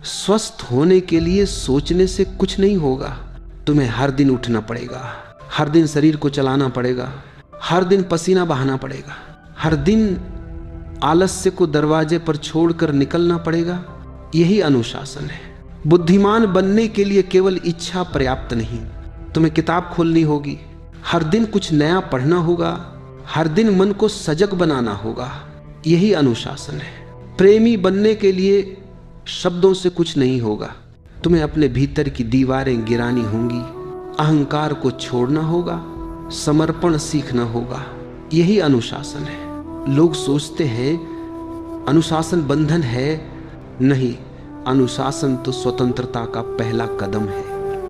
स्वस्थ होने के लिए सोचने से कुछ नहीं होगा। तुम्हें हर दिन उठना पड़ेगा, हर दिन शरीर को चलाना पड़ेगा, हर दिन पसीना बहाना पड़ेगा, हर दिन आलस्य को दरवाजे पर छोड़कर निकलना पड़ेगा। यही अनुशासन है। बुद्धिमान बनने के लिए केवल इच्छा पर्याप्त नहीं, तुम्हें किताब खोलनी होगी, हर दिन कुछ नया पढ़ना होगा, हर दिन मन को सजग बनाना होगा। यही अनुशासन है। प्रेमी बनने के लिए शब्दों से कुछ नहीं होगा, तुम्हें अपने भीतर की दीवारें गिरानी होंगी, अहंकार को छोड़ना होगा, समर्पण सीखना होगा। यही अनुशासन है। लोग सोचते हैं अनुशासन बंधन है। नहीं, अनुशासन तो स्वतंत्रता का पहला कदम है।